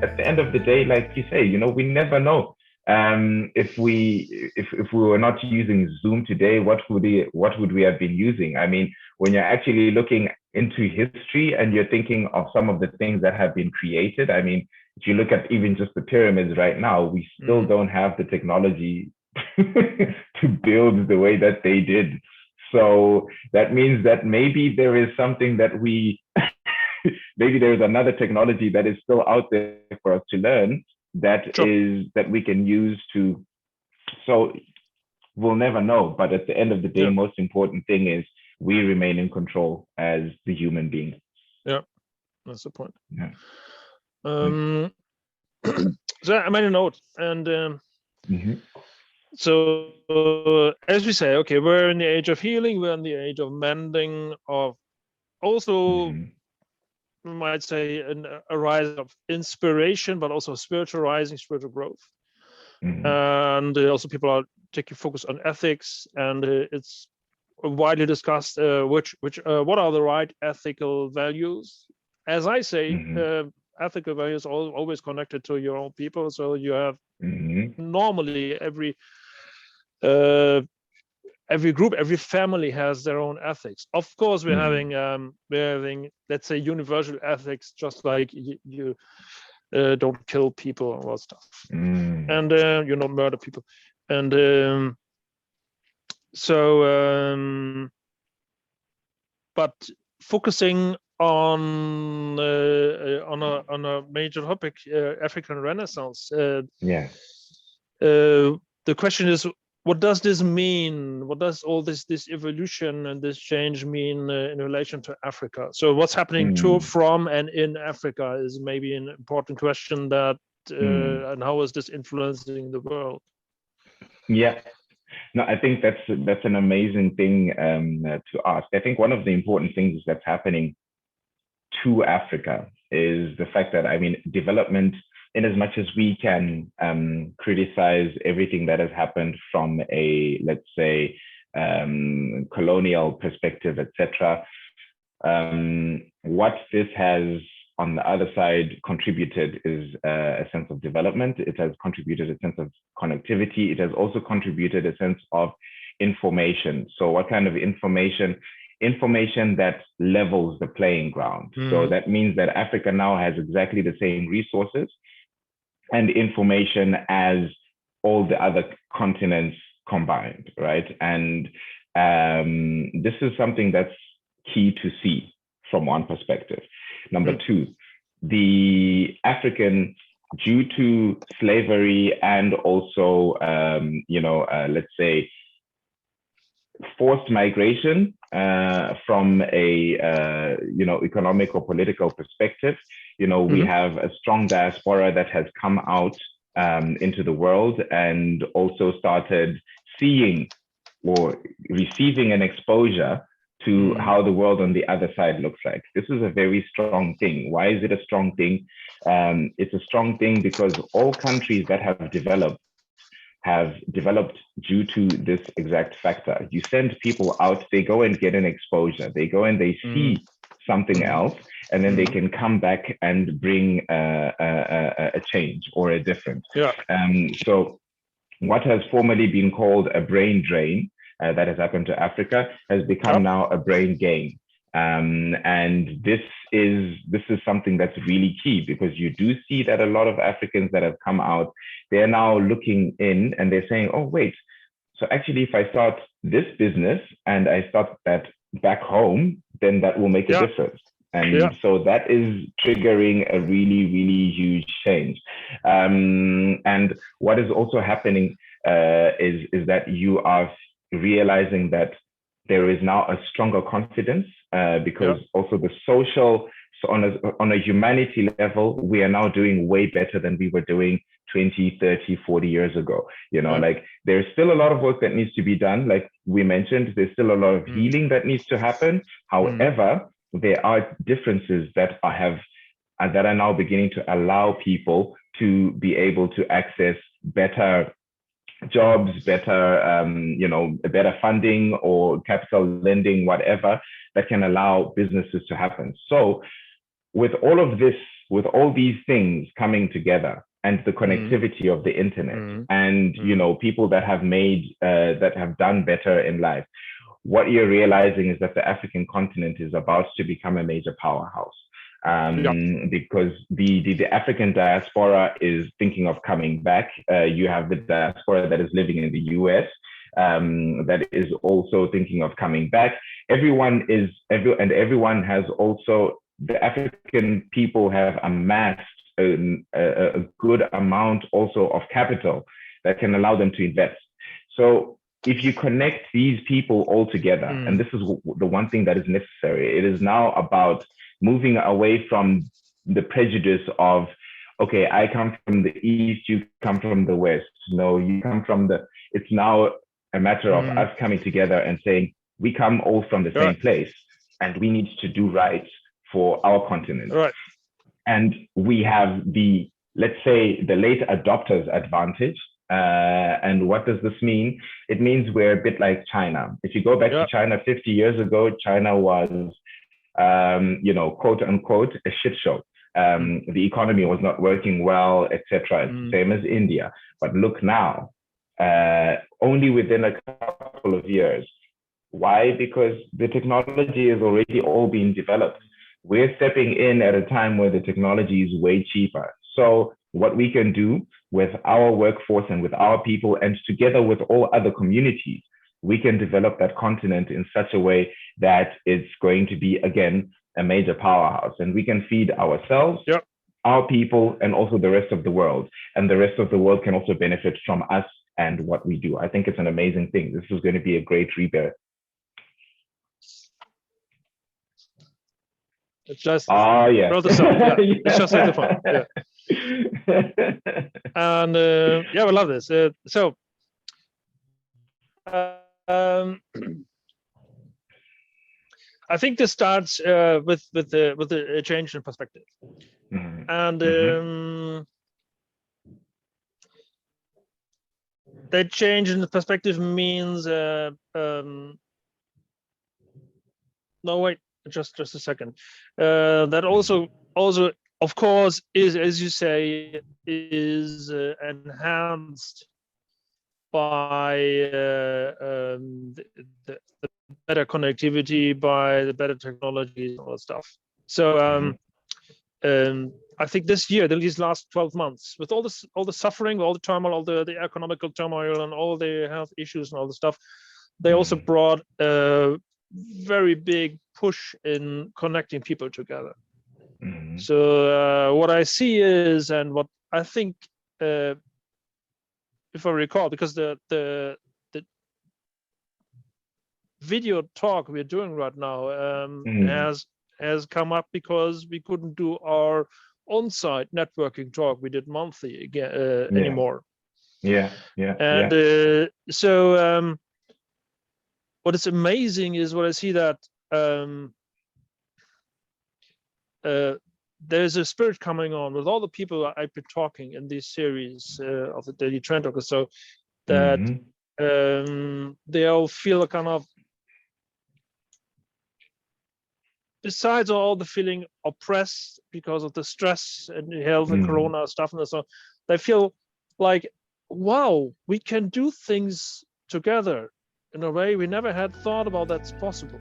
at the end of the day, like you say, we never know. If we were not using Zoom today, what would we have been using? I mean, when you're actually looking into history and you're thinking of some of the things that have been created, I mean, if you look at even just the pyramids right now, we still don't have the technology to build the way that they did. So that means that maybe there is something that maybe there is another technology that is still out there for us to learn that we can use to. So we'll never know. But at the end of the day, most important thing is we remain in control as the human being. Yeah, that's the point. Yeah. So I made a note, and so as we say, okay, we're in the age of healing, we're in the age of mending, of also we might say a rise of inspiration, but also spiritual rising, spiritual growth. And also people are taking focus on ethics, and it's widely discussed what are the right ethical values. As I say, ethical values are always connected to your own people. So you have normally every group, every family has their own ethics. Of course, we're having let's say universal ethics, just like you don't kill people or all stuff, and you don't murder people, and but focusing on a major topic, African Renaissance. The question is, what does this mean? What does all this evolution and this change mean in relation to Africa? So what's happening to, from, and in Africa is maybe an important question. That and how is this influencing the world? Yeah. No, I think that's an amazing thing to ask. I think one of the important things that's happening to Africa is the fact that, I mean, development, in as much as we can criticize everything that has happened from a, let's say, colonial perspective, etc., what this has on the other side contributed is a sense of development. It has contributed a sense of connectivity. It has also contributed a sense of information. So what kind of information? Information that levels the playing ground. So that means that Africa now has exactly the same resources and information as all the other continents combined, right? And this is something that's key to see from one perspective. Number two, the African, due to slavery and also, let's say, forced migration from a, economic or political perspective, we have a strong diaspora that has come out into the world and also started seeing or receiving an exposure to how the world on the other side looks like. This is a very strong thing. Why is it a strong thing? It's a strong thing because all countries that have developed due to this exact factor. You send people out, they go and get an exposure. They go and they see something else, and then they can come back and bring a change or a difference. So what has formerly been called a brain drain that has happened to Africa has become now a brain gain. And this is something that's really key, because you do see that a lot of Africans that have come out, they're now looking in and they're saying, oh, wait, so actually if I start this business and I start that back home, then that will make a difference. And so that is triggering a really, really huge change. And what is also happening is that you are realizing that there is now a stronger confidence because also the social, so on a humanity level, we are now doing way better than we were doing 20, 30, 40 years ago. Like there's still a lot of work that needs to be done. Like we mentioned, there's still a lot of healing that needs to happen. However, there are differences that are now beginning to allow people to be able to access better jobs, better funding or capital lending, whatever, that can allow businesses to happen. So with all of this with all these things coming together and the connectivity of the internet and, you know, people that have made, that have done better in life, what you're realizing is that the African continent is about to become a major powerhouse. Because the African diaspora is thinking of coming back. You have the diaspora that is living in the US, that is also thinking of coming back. Everyone has also, the African people have amassed a good amount also of capital that can allow them to invest. So if you connect these people all together, and this is the one thing that is necessary, it is now about moving away from the prejudice of, okay, I come from the East, you come from the West. No, you come from the, it's now a matter of us coming together and saying, we come all from the same place and we need to do right for our continent. Right. And we have the, let's say, the late adopters advantage. And what does this mean? It means we're a bit like China. If you go back to China 50 years ago, China was, you know, quote unquote, a shit show. The economy was not working well, etc. Same as India. But look now, only within a couple of years. Why? Because the technology is already all being developed. We're stepping in at a time where the technology is way cheaper. So what we can do with our workforce and with our people, and together with all other communities, we can develop that continent in such a way that it's going to be, again, a major powerhouse. And we can feed ourselves, our people, and also the rest of the world. And the rest of the world can also benefit from us and what we do. I think it's an amazing thing. This is going to be a great rebirth. It's just yes. It's just like the fun. And yeah, we love this. I think this starts with the change in perspective, and that change in the perspective means no, wait, just a second. That also of course is, as you say, is enhanced by the better connectivity, by the better technologies and all that stuff. So I think this year, these last 12 months, with all the suffering, all the turmoil, all the economical turmoil, and all the health issues and all the stuff, they also brought a very big push in connecting people together. So what I see is, and what I think, if I recall, because the video talk we're doing right now has come up because we couldn't do our on-site networking talk we did monthly again anymore. So what is amazing is what I see that there's a spirit coming on with all the people I've been talking in this series of the Daily Trend Talk, so that they all feel a kind of, besides all the feeling oppressed because of the stress and health and Corona stuff and so on, they feel like, wow, we can do things together in a way we never had thought about that's possible.